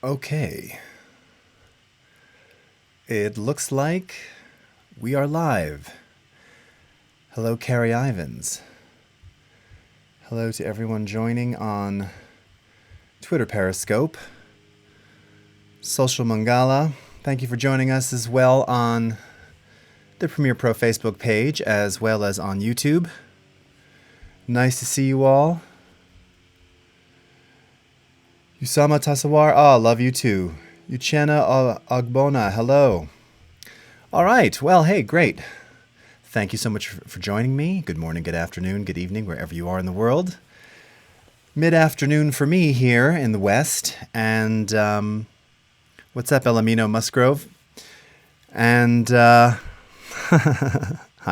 Okay. It looks like we are live. Hello, Carrie Ivans. Hello to everyone joining on Twitter Periscope. Social Mangala, thank you for joining us as well on the Premiere Pro Facebook page as well as on YouTube. Nice to see you all. Usama Tasawar, love you too. Uchenna Agbona, hello. All right, well, hey, great. Thank you so much for joining me. Good morning, good afternoon, good evening, wherever you are in the world. Mid-afternoon for me here in the West. And what's up, Elamino Musgrove? And hi,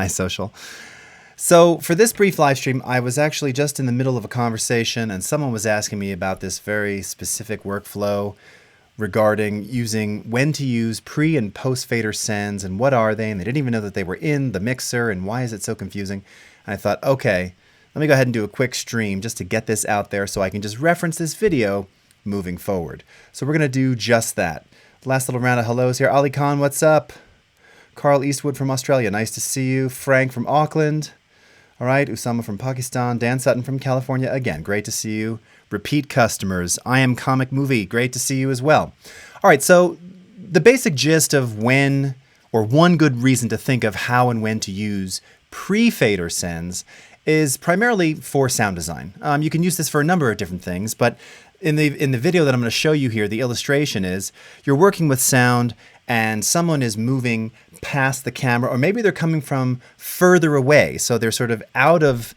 Social. So for this brief live stream, I was actually just in the middle of a conversation and someone was asking me about this very specific workflow regarding when to use pre and post fader sends and what are they, and they didn't even know that they were in the mixer and why is it so confusing. And I thought, okay, let me go ahead and do a quick stream just to get this out there so I can just reference this video moving forward. So we're going to do just that. Last little round of hellos here. Ali Khan, what's up? Carl Eastwood from Australia, nice to see you. Frank from Auckland. All right, Usama from Pakistan. Dan Sutton from California. Again, great to see you. Repeat customers. I Am Comic Movie. Great to see you as well. All right, so the basic gist of when, or one good reason to think of how and when to use pre-fader sends is primarily for sound design. You can use this for a number of different things, but in the video that I'm going to show you here, the illustration is you're working with sound and someone is moving past the camera, or maybe they're coming from further away. So they're sort of out of,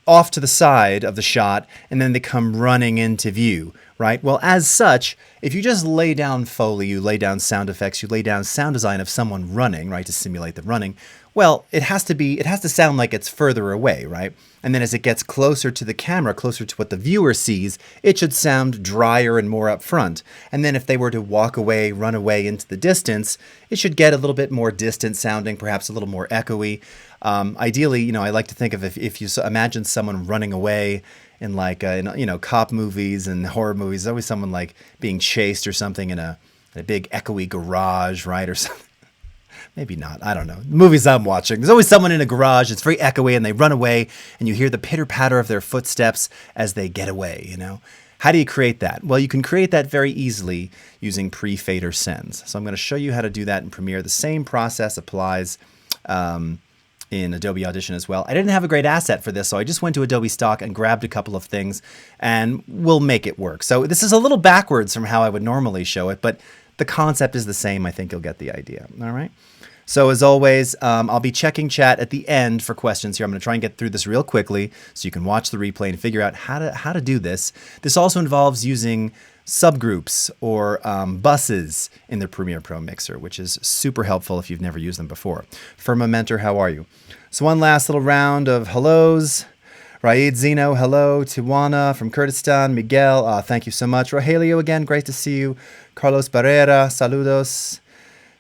off to the side of the shot, and then they come running into view, right? Well, as such, if you just lay down Foley, you lay down sound effects, you lay down sound design of someone running, right, to simulate the running, well, it has to sound like it's further away, right? And then as it gets closer to the camera, closer to what the viewer sees, it should sound drier and more up front. And then if they were to walk away, run away into the distance, it should get a little bit more distant sounding, perhaps a little more echoey. Ideally, I like to think of if you imagine someone running away in cop movies and horror movies, there's always someone like being chased or something in a big echoey garage, right? Or something. Maybe not. I don't know. The movies I'm watching, there's always someone in a garage. It's very echoey and they run away and you hear the pitter patter of their footsteps as they get away, How do you create that? Well, you can create that very easily using pre-fader sends. So I'm going to show you how to do that in Premiere. The same process applies in Adobe Audition as well. I didn't have a great asset for this, so I just went to Adobe Stock and grabbed a couple of things and we'll make it work. So this is a little backwards from how I would normally show it, but the concept is the same. I think you'll get the idea. All right. So as always, I'll be checking chat at the end for questions here. I'm going to try and get through this real quickly so you can watch the replay and figure out how to do this. This also involves using subgroups or buses in the Premiere Pro mixer, which is super helpful if you've never used them before. Firma Mentor, how are you? So one last little round of hellos. Raid Zeno, hello. Tijuana from Kurdistan. Miguel, thank you so much. Rogelio again, great to see you. Carlos Barrera, saludos.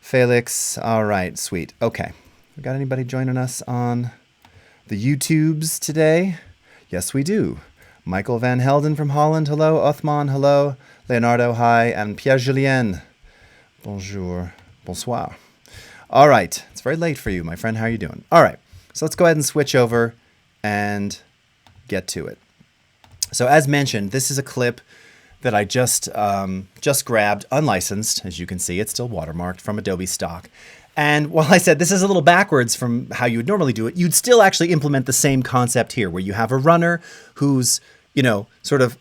Felix, all right, sweet. Okay, we got anybody joining us on the YouTubes today? Yes, we do. Michael Van Helden from Holland, hello. Othman, hello. Leonardo, hi. And Pierre-Julien, bonjour, bonsoir. All right, it's very late for you, my friend. How are you doing? All right, so let's go ahead and switch over and get to it. So as mentioned, this is a clip that I just grabbed, unlicensed. As you can see, it's still watermarked from Adobe Stock. And while I said this is a little backwards from how you would normally do it, you'd still actually implement the same concept here, where you have a runner who's, sort of,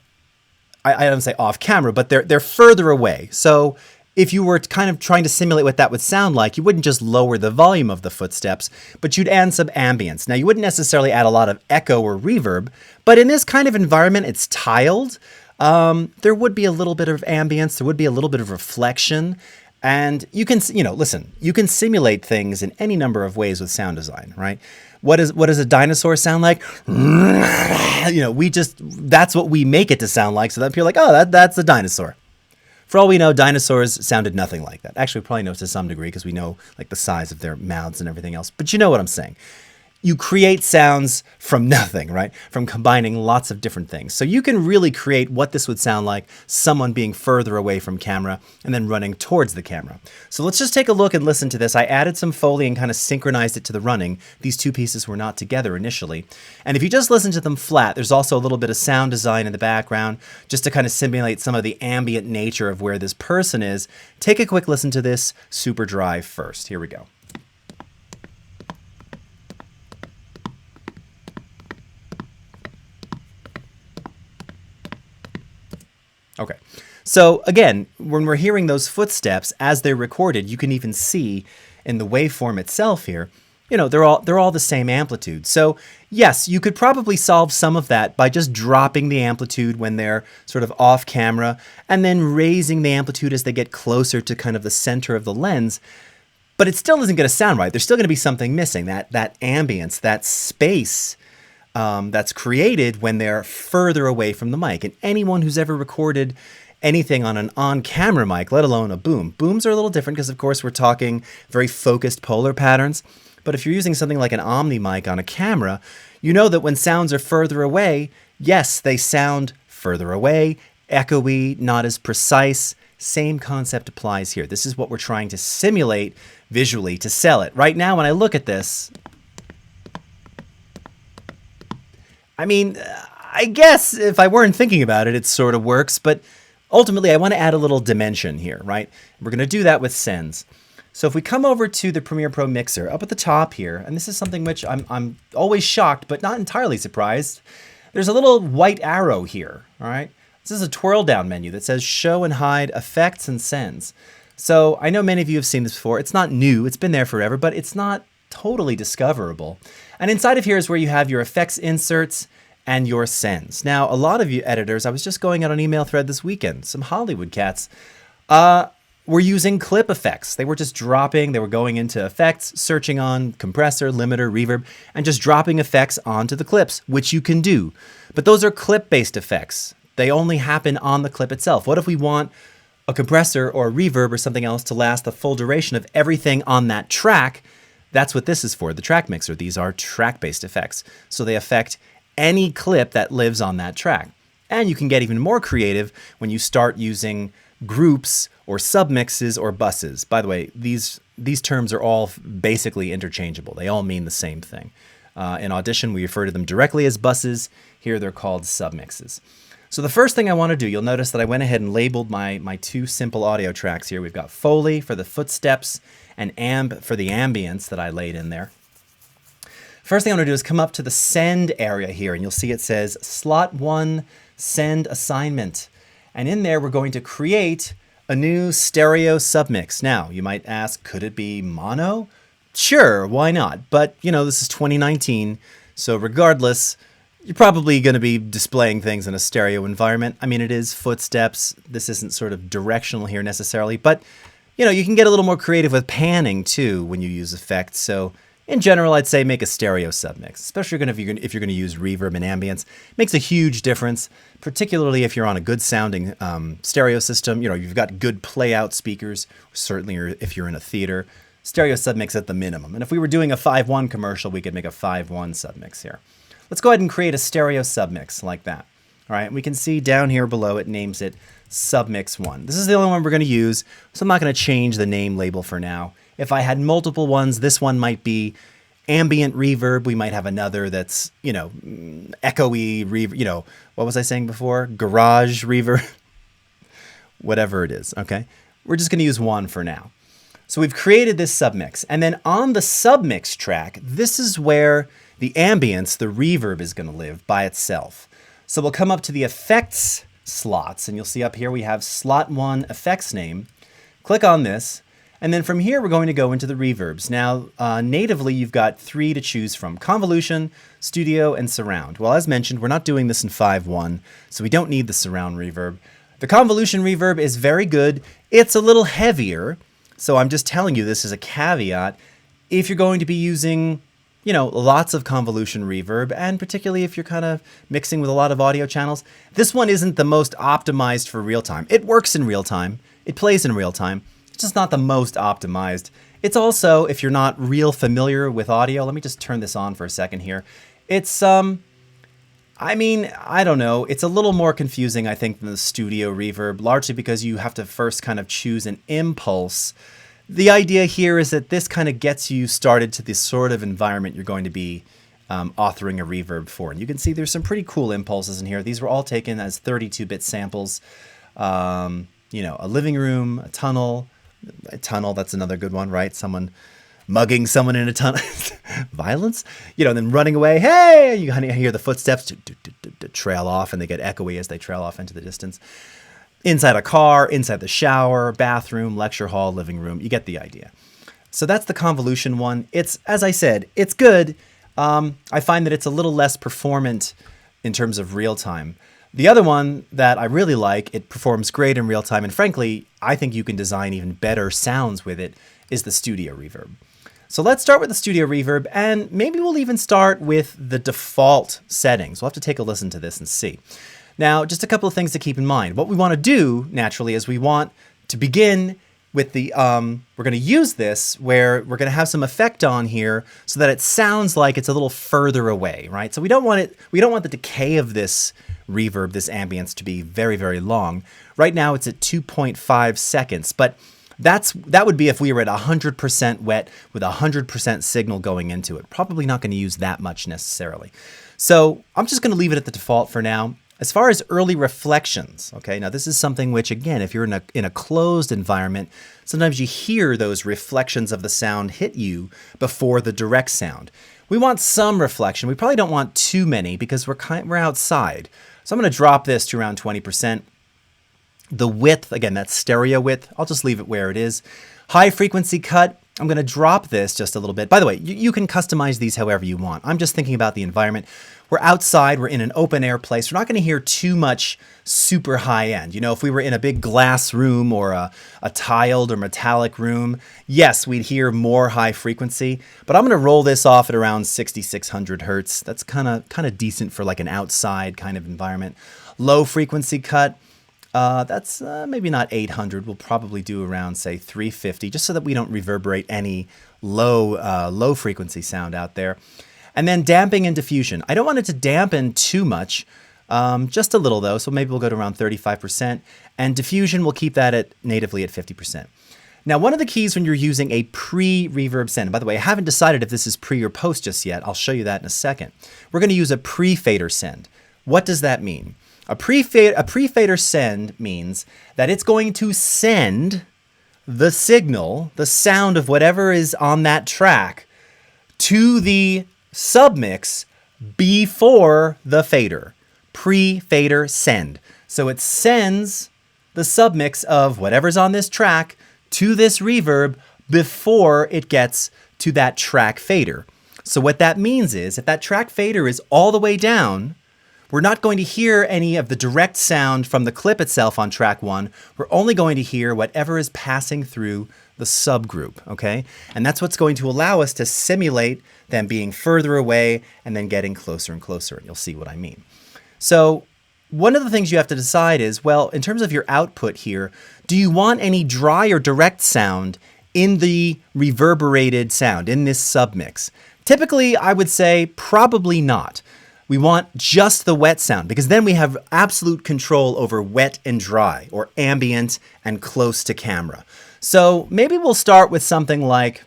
I don't say off camera, but they're further away. So if you were kind of trying to simulate what that would sound like, you wouldn't just lower the volume of the footsteps, but you'd add some ambience. Now, you wouldn't necessarily add a lot of echo or reverb, but in this kind of environment, it's tiled. There would be a little bit of ambience, there would be a little bit of reflection, and you can, listen, you can simulate things in any number of ways with sound design, right? What does a dinosaur sound like? That's what we make it to sound like, so that people are like, oh, that's a dinosaur. For all we know, dinosaurs sounded nothing like that. Actually, we probably know to some degree because we know like the size of their mouths and everything else, but you know what I'm saying. you create sounds from nothing, right? From combining lots of different things. So you can really create what this would sound like, someone being further away from camera and then running towards the camera. So let's just take a look and listen to this. I added some Foley and kind of synchronized it to the running. These two pieces were not together initially. And if you just listen to them flat, there's also a little bit of sound design in the background just to kind of simulate some of the ambient nature of where this person is. Take a quick listen to this super dry first. Here we go. Okay, so again, when we're hearing those footsteps as they're recorded, you can even see in the waveform itself here, you know, they're all the same amplitude. So yes, you could probably solve some of that by just dropping the amplitude when they're sort of off camera and then raising the amplitude as they get closer to kind of the center of the lens. But it still isn't going to sound right. There's still going to be something missing, that ambience, that space that's created when they're further away from the mic. And anyone who's ever recorded anything on an on-camera mic, let alone a boom. Booms are a little different because, of course, we're talking very focused polar patterns. But if you're using something like an Omni mic on a camera, you know that when sounds are further away, yes, they sound further away, echoey, not as precise. Same concept applies here. This is what we're trying to simulate visually to sell it. Right now, when I look at this, I mean, I guess if I weren't thinking about it, it sort of works, but ultimately I want to add a little dimension here, right? We're going to do that with sends. So if we come over to the Premiere Pro mixer up at the top here, and this is something which I'm always shocked, but not entirely surprised, there's a little white arrow here, all right? This is a twirl down menu that says show and hide effects and sends. So I know many of you have seen this before. It's not new, it's been there forever, but it's not totally discoverable. And inside of here is where you have your effects inserts and your sends. Now, a lot of you editors, I was just going out on email thread this weekend, some Hollywood cats, were using clip effects. They were just dropping, they were going into effects, searching on compressor, limiter, reverb, and just dropping effects onto the clips, which you can do. But those are clip-based effects. They only happen on the clip itself. What if we want a compressor or a reverb or something else to last the full duration of everything on that track? That's what this is for, the track mixer. These are track-based effects. So they affect any clip that lives on that track. And you can get even more creative when you start using groups or submixes or buses. By the way, these terms are all basically interchangeable. They all mean the same thing. In Audition, we refer to them directly as buses. Here they're called submixes. So the first thing I want to do, you'll notice that I went ahead and labeled my two simple audio tracks here. We've got Foley for the footsteps and Amb for the ambience that I laid in there. First thing I want to do is come up to the send area here, and you'll see it says slot 1 send assignment. And in there, we're going to create a new stereo submix. Now, you might ask, could it be mono? Sure, why not? But, you know, this is 2019, so regardless, you're probably going to be displaying things in a stereo environment. I mean, it is footsteps. This isn't sort of directional here necessarily, but, you know, you can get a little more creative with panning, too, when you use effects. So in general, I'd say make a stereo submix, especially if you're going to use reverb and ambience. It makes a huge difference, particularly if you're on a good sounding stereo system. You know, you've got good playout speakers, certainly if you're in a theater. Stereo submix at the minimum. And if we were doing a 5.1 commercial, we could make a 5.1 submix here. Let's go ahead and create a stereo submix like that. All right, we can see down here below it names it Submix 1. This is the only one we're going to use, so I'm not going to change the name label for now. If I had multiple ones, this one might be ambient reverb. We might have another that's, you know, echoey reverb. You know, what was I saying before? Garage reverb. Whatever it is, okay? We're just going to use one for now. So we've created this submix. And then on the submix track, this is where the ambience, the reverb, is going to live by itself. So we'll come up to the effects slots, and you'll see up here we have slot 1 effects name. Click on this. And then from here, we're going to go into the reverbs. Now, natively, you've got 3 to choose from: convolution, studio, and surround. Well, as mentioned, we're not doing this in 5.1, so we don't need the surround reverb. The convolution reverb is very good. It's a little heavier, so I'm just telling you this as a caveat. If you're going to be using, you know, lots of convolution reverb, and particularly if you're kind of mixing with a lot of audio channels, this one isn't the most optimized for real time. It works in real time. It plays in real time. It's just not the most optimized, It's also, if you're not real familiar with audio, let me just turn this on for a second here. It's, I mean, I don't know. It's a little more confusing, I think, than the studio reverb, largely because you have to first kind of choose an impulse. The idea here is that this kind of gets you started to the sort of environment you're going to be authoring a reverb for. And you can see there's some pretty cool impulses in here. These were all taken as 32-bit samples. You know, a living room, a tunnel, that's another good one, right? Someone mugging someone in a tunnel. Violence, you know, and then running away. Hey, you kind of hear the footsteps trail off, and they get echoey as they trail off into the distance. Inside a car, inside the shower, bathroom, lecture hall, living room. You get the idea. So that's the convolution one. It's, as I said, it's good. I find that it's a little less performant in terms of real time. The other one that I really like, it performs great in real time, and frankly, I think you can design even better sounds with it, is the studio reverb. So let's start with the studio reverb, and maybe we'll even start with the default settings. We'll have to take a listen to this and see. Now, just a couple of things to keep in mind. What we want to do, naturally, is we want to begin with the, we're going to use this where we're going to have some effect on here so that it sounds like it's a little further away, right? So we don't want the decay of this reverb, this ambience, to be very, very long. Right now it's at 2.5 seconds, but that would be if we were at 100% wet with 100% signal going into it. Probably not going to use that much necessarily. So I'm just going to leave it at the default for now. As far as early reflections, okay, now this is something which, again, if you're in a closed environment, sometimes you hear those reflections of the sound hit you before the direct sound. We want some reflection. We probably don't want too many because we're outside. So I'm going to drop this to around 20%. The width, again, that's stereo width. I'll just leave it where it is. High frequency cut, I'm going to drop this just a little bit. By the way, you can customize these however you want. I'm just thinking about the environment. We're outside, we're in an open air place. We're not going to hear too much super high end. You know, if we were in a big glass room or a tiled or metallic room, yes, we'd hear more high frequency, but I'm going to roll this off at around 6,600 hertz. That's kind of decent for like an outside kind of environment. Low frequency cut, that's maybe not 800. We'll probably do around, say, 350, just so that we don't reverberate any low frequency sound out there. And then damping and diffusion. I don't want it to dampen too much, just a little though, so maybe we'll go to around 35%. And diffusion, we'll keep that natively at 50%. Now, one of the keys when you're using a pre-reverb send, and by the way, I haven't decided if this is pre or post just yet. I'll show you that in a second. We're going to use a pre-fader send. What does that mean? A pre-fader send means that it's going to send the signal, the sound of whatever is on that track, to the submix before the fader. Pre-fader send. So it sends the submix of whatever's on this track to this reverb before it gets to that track fader. So what that means is if that track fader is all the way down, we're not going to hear any of the direct sound from the clip itself on track 1. We're only going to hear whatever is passing through the subgroup, okay? And that's what's going to allow us to simulate them being further away and then getting closer and closer. And you'll see what I mean. So one of the things you have to decide is, well, in terms of your output here, do you want any dry or direct sound in the reverberated sound, in this submix? Typically, I would say probably not. We want just the wet sound because then we have absolute control over wet and dry, or ambient and close to camera. So maybe we'll start with something like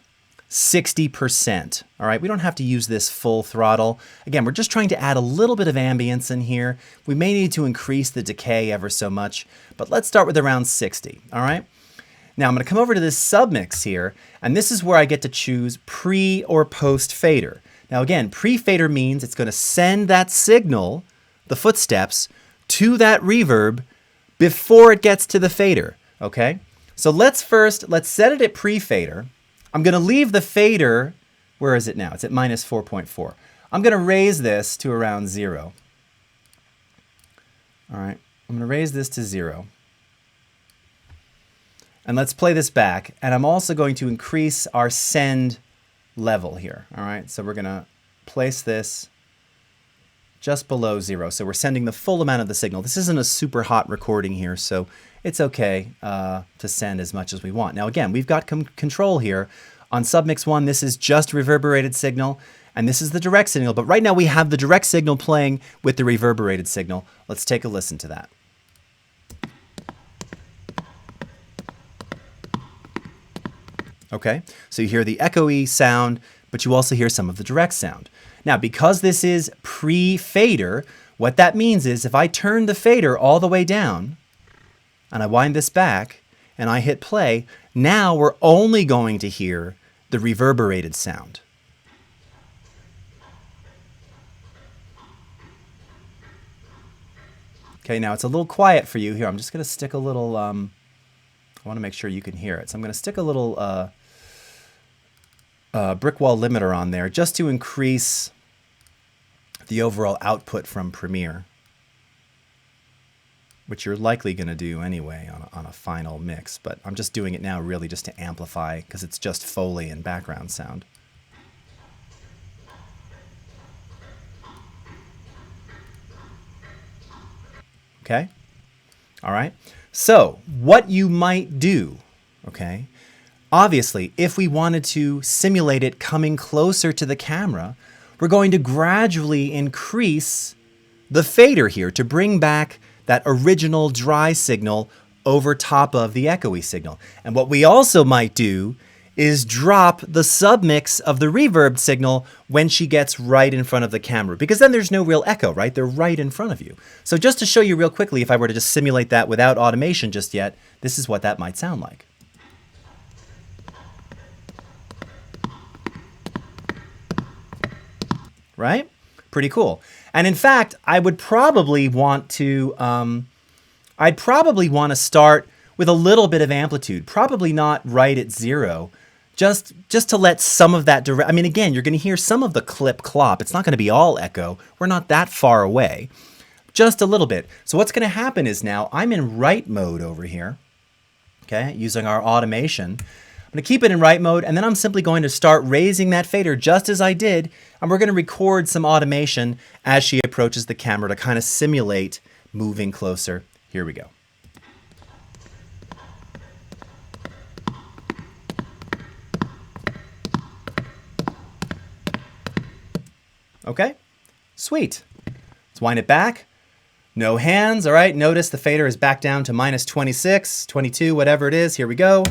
60%. All right, we don't have to use this full throttle. Again, we're just trying to add a little bit of ambience in here. We may need to increase the decay ever so much, but let's start with around 60. All right. Now I'm going to come over to this submix here, and this is where I get to choose pre or post fader. Now again, pre-fader means it's going to send that signal, the footsteps, to that reverb before it gets to the fader, okay? So let's set it at pre-fader. I'm going to leave the fader, where is it now? It's at minus 4.4. I'm going to raise this to around 0. All right, I'm going to raise this to 0. And let's play this back. And I'm also going to increase our send level here. All right, so we're going to place this just below 0. So we're sending the full amount of the signal. This isn't a super hot recording here, so it's okay to send as much as we want. Now again, we've got control here On submix 1, this is just reverberated signal, and this is the direct signal. But right now we have the direct signal playing with the reverberated signal. Let's take a listen to that. Okay, so you hear the echoey sound, but you also hear some of the direct sound. Now, because this is pre-fader, what that means is if I turn the fader all the way down, and I wind this back, and I hit play, now we're only going to hear the reverberated sound. Okay, now it's a little quiet for you here. I'm just going to stick a little, I want to make sure you can hear it. So I'm going to stick a little brick wall limiter on there just to increase the overall output from Premiere, which you're likely going to do anyway on a final mix, but I'm just doing it now really just to amplify because it's just Foley and background sound. Okay? All right. So what you might do, okay, obviously, if we wanted to simulate it coming closer to the camera, we're going to gradually increase the fader here to bring back that original dry signal over top of the echoey signal. And what we also might do is drop the submix of the reverb signal when she gets right in front of the camera, because then there's no real echo, right? They're right in front of you. So just to show you real quickly, if I were to just simulate that without automation just yet, this is what that might sound like. Right? Pretty cool. And in fact, I would probably want to, start with a little bit of amplitude, probably not right at 0, just to let some of that direct, I mean, again, you're going to hear some of the clip clop. It's not going to be all echo. We're not that far away, just a little bit. So what's going to happen is now I'm in write mode over here, okay, using our automation. I'm going to keep it in write mode, and then I'm simply going to start raising that fader just as I did, and we're going to record some automation as she approaches the camera to kind of simulate moving closer. Here we go. Okay, sweet. Let's wind it back. No hands, all right? Notice the fader is back down to minus 26, 22, whatever it is. Here we go.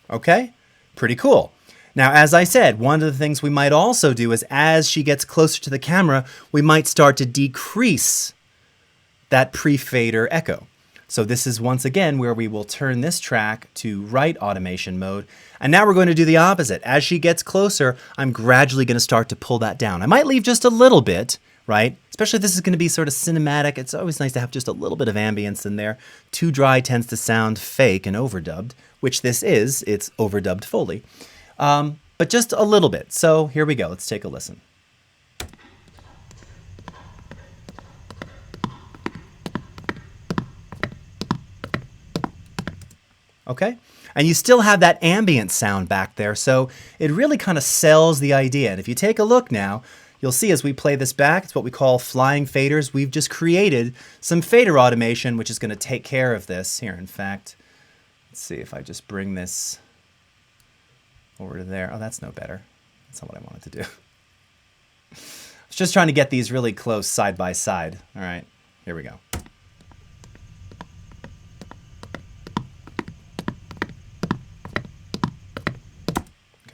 Okay, pretty cool. Now, as I said, one of the things we might also do is as she gets closer to the camera, we might start to decrease that pre-fader echo. So this is once again where we will turn this track to write automation mode. And now we're going to do the opposite. As she gets closer, I'm gradually going to start to pull that down. I might leave just a little bit, right? Especially if this is going to be sort of cinematic. It's always nice to have just a little bit of ambience in there. Too dry tends to sound fake and overdubbed, which this is. It's overdubbed Foley. But just a little bit. So here we go. Let's take a listen. Okay? And you still have that ambient sound back there, so it really kind of sells the idea. And if you take a look now, you'll see as we play this back, it's what we call flying faders. We've just created some fader automation, which is going to take care of this here. In fact, let's see if I just bring this over to there. Oh, that's no better. That's not what I wanted to do. I was just trying to get these really close side by side. All right, here we go.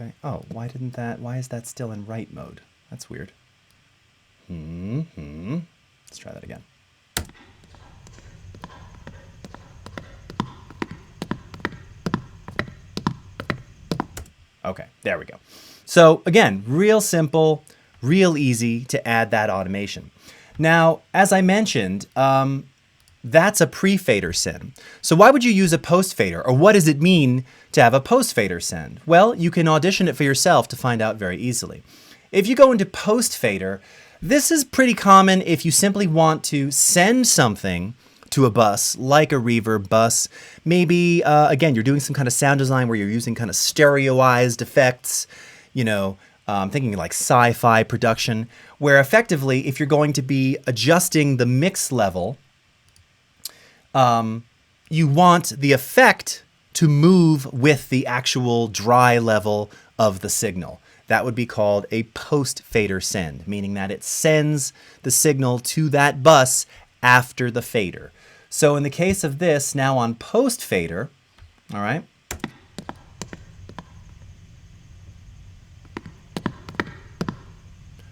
Okay. Oh, why is that still in write mode? That's weird. Let's try that again. Okay, there we go. So again, real simple, real easy to add that automation. Now, as I mentioned, that's a pre-fader send. So why would you use a post-fader? Or what does it mean to have a post-fader send? Well, you can audition it for yourself to find out very easily. If you go into post-fader, this is pretty common if you simply want to send something to a bus, like a reverb bus. Maybe, again, you're doing some kind of sound design where you're using kind of stereoized effects, you know, thinking like sci-fi production, where effectively, if you're going to be adjusting the mix level, you want the effect to move with the actual dry level of the signal. That would be called a post fader send, meaning that it sends the signal to that bus after the fader. So in the case of this, now on post fader, all right,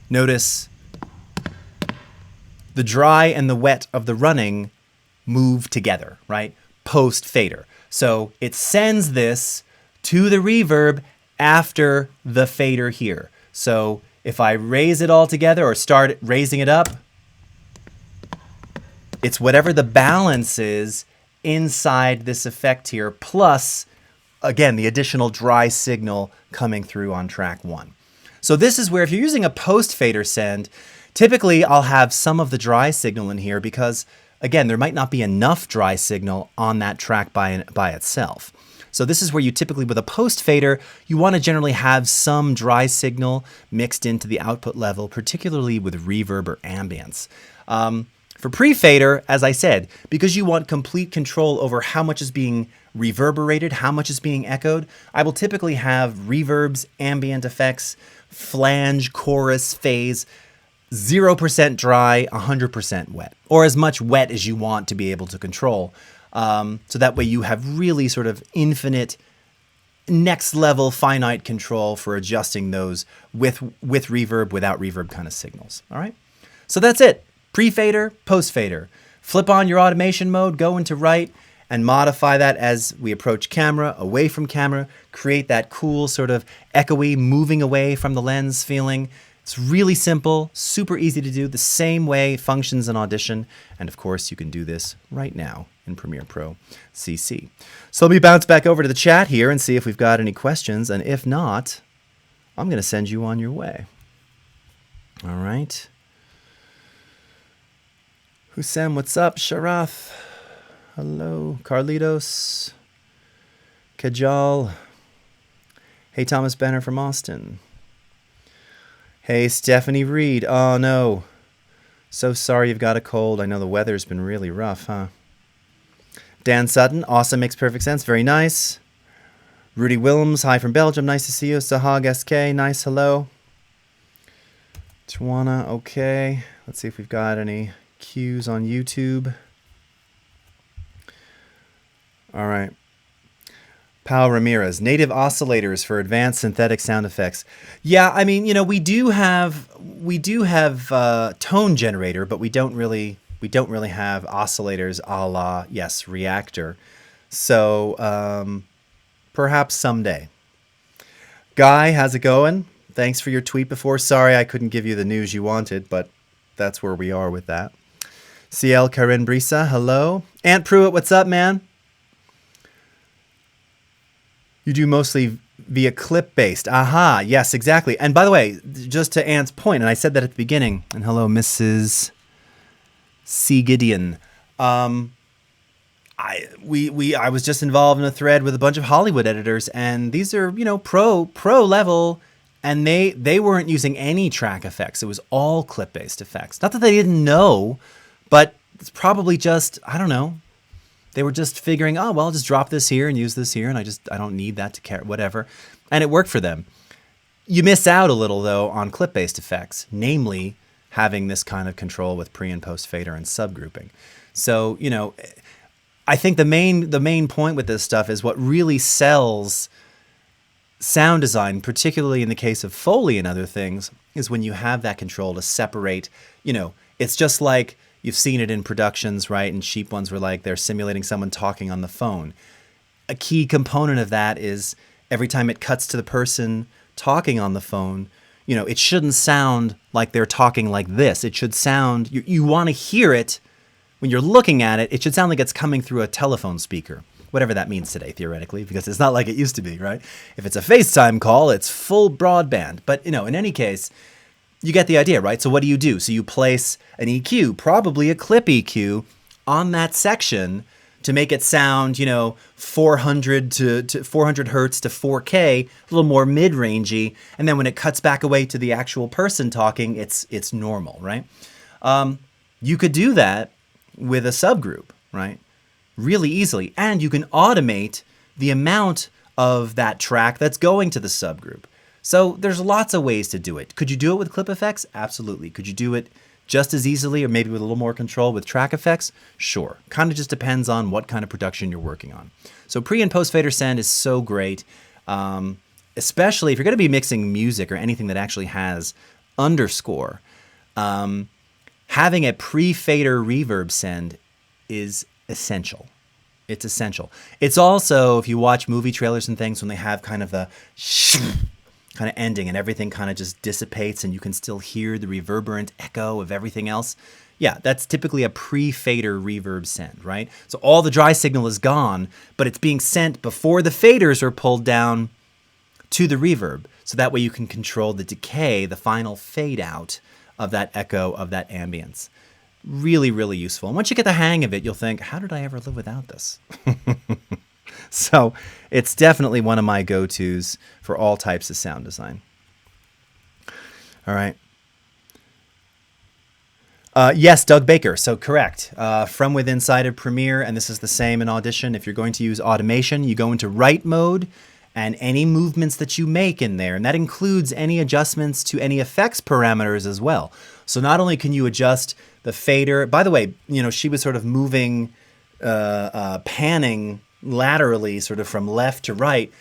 notice the dry and the wet of the running move together, right? Post fader. So it sends this to the reverb after the fader here. So if I raise it all together or start raising it up, it's whatever the balance is inside this effect here, plus, again, the additional dry signal coming through on track 1. So this is where if you're using a post fader send, typically I'll have some of the dry signal in here because, again, there might not be enough dry signal on that track by itself. So this is where you typically, with a post fader, you want to generally have some dry signal mixed into the output level, particularly with reverb or ambience. For pre-fader, as I said, because you want complete control over how much is being reverberated, how much is being echoed, I will typically have reverbs, ambient effects, flange, chorus, phase, 0% dry, 100% wet, or as much wet as you want to be able to control. So that way you have really sort of infinite, next level, finite control for adjusting those with reverb, without reverb kind of signals. All right. So that's it. Pre-fader, post-fader. Flip on your automation mode, go into write, and modify that as we approach camera, away from camera, create that cool sort of echoey, moving away from the lens feeling. It's really simple, super easy to do, the same way it functions in Audition. And of course, you can do this right now in Premiere Pro CC. So let me bounce back over to the chat here and see if we've got any questions. And if not, I'm going to send you on your way. All right. Hussam, what's up? Sharath. Hello. Carlitos. Kajal. Hey, Thomas Benner from Austin. Hey, Stephanie Reed. Oh, no. So sorry you've got a cold. I know the weather's been really rough, huh? Dan Sutton. Awesome. Makes perfect sense. Very nice. Rudy Willems. Hi from Belgium. Nice to see you. Sahag SK. Nice. Hello. Tawana. Okay. Let's see if we've got any cues on YouTube. All right. Pao Ramirez, native oscillators for advanced synthetic sound effects. Yeah, I mean, you know, we do have tone generator, but we don't really have oscillators a la, yes, reactor. So perhaps someday. Guy, how's it going? Thanks for your tweet before. Sorry I couldn't give you the news you wanted, but that's where we are with that. CL Karen Brisa, hello. Ant Pruitt, what's up, man? You do mostly via clip-based. Aha, yes, exactly. And by the way, just to Ant's point, and I said that at the beginning, and hello, Mrs. C. Gideon. I was just involved in a thread with a bunch of Hollywood editors, and these are, you know, pro level, and they weren't using any track effects. It was all clip-based effects. Not that they didn't know, but it's probably just, I don't know. They were just figuring, oh, well, I'll just drop this here and use this here, and I don't need that to care, whatever. And it worked for them. You miss out a little, though, on clip-based effects, namely having this kind of control with pre- and post-fader and subgrouping. So, you know, I think the main point with this stuff is what really sells sound design, particularly in the case of Foley and other things, is when you have that control to separate, you know, it's just like you've seen it in productions, right? And cheap ones were like they're simulating someone talking on the phone. A key component of that is every time it cuts to the person talking on the phone, you know, it shouldn't sound like they're talking like this. It should sound, you want to hear it when you're looking at it. It should sound like it's coming through a telephone speaker, whatever that means today, theoretically, because it's not like it used to be, right? If it's a FaceTime call, it's full broadband. But, you know, in any case, you get the idea, right? So what do? So you place an EQ, probably a clip EQ, on that section to make it sound, you know, 400 to 400 hertz to 4K, a little more mid-rangey. And then when it cuts back away to the actual person talking, it's normal, right? You could do that with a subgroup, right? really easily. And you can automate the amount of that track that's going to the subgroup. So there's lots of ways to do it. Could you do it with clip effects? Absolutely. Could you do it just as easily or maybe with a little more control with track effects? Sure. Kind of just depends on what kind of production you're working on. So pre and post fader send is so great, especially if you're going to be mixing music or anything that actually has underscore. Having a pre-fader reverb send is essential. It's essential. It's also, if you watch movie trailers and things, when they have kind of the kind of ending and everything kind of just dissipates and you can still hear the reverberant echo of everything else. Yeah, that's typically a pre-fader reverb send, right? So all the dry signal is gone, but it's being sent before the faders are pulled down to the reverb. So that way you can control the decay, the final fade out of that echo, of that ambience. Really, really useful. And once you get the hang of it, you'll think, how did I ever live without this? So it's definitely one of my go-tos for all types of sound design. All right. Yes, Doug Baker. So correct. From within inside of Premiere, and this is the same in Audition. If you're going to use automation, you go into write mode, and any movements that you make in there, and that includes any adjustments to any effects parameters as well. So not only can you adjust the fader, by the way, you know, she was sort of moving, panning laterally sort of from left to right.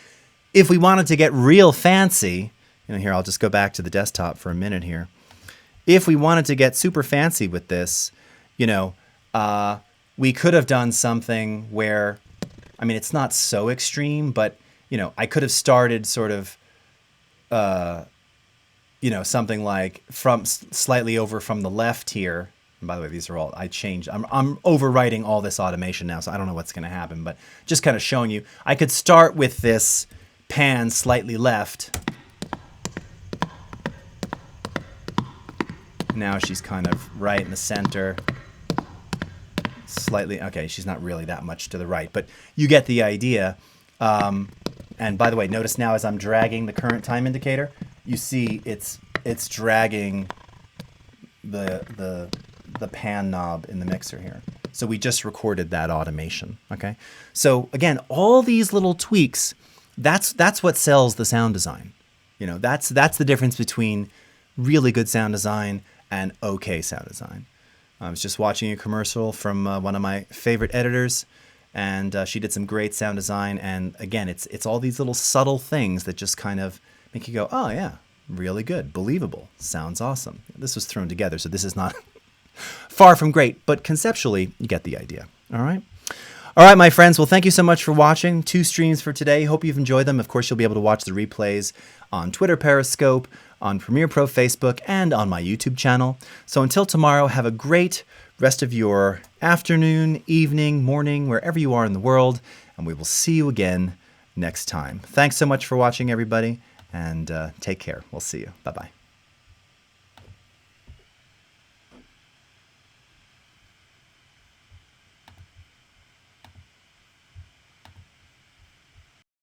If we wanted to get real fancy, you know, here, I'll just go back to the desktop for a minute here. If we wanted to get super fancy with this, you know, we could have done something where, I mean, it's not so extreme, but, you know, I could have started sort of, you know, something like from slightly over from the left here. And by the way, these are all, I changed, I'm overwriting all this automation now, so I don't know what's going to happen, but just kind of showing you, I could start with this pan slightly left. Now she's kind of right in the center. Slightly, okay, she's not really that much to the right, but you get the idea. And by the way, notice now as I'm dragging the current time indicator, you see it's dragging the pan knob in the mixer here. So we just recorded that automation, okay? So again, all these little tweaks, that's what sells the sound design. You know, that's the difference between really good sound design and okay sound design. I was just watching a commercial from one of my favorite editors, and she did some great sound design. And again, it's all these little subtle things that just kind of make you go, oh yeah, really good, believable, sounds awesome. This was thrown together, so this is not far from great, but conceptually, you get the idea. All right. All right, my friends. Well, thank you so much for watching. 2 streams for today. Hope you've enjoyed them. Of course, you'll be able to watch the replays on Twitter Periscope, on Premiere Pro Facebook, and on my YouTube channel. So until tomorrow, have a great rest of your afternoon, evening, morning, wherever you are in the world, and we will see you again next time. Thanks so much for watching, everybody, and take care. We'll see you. Bye-bye.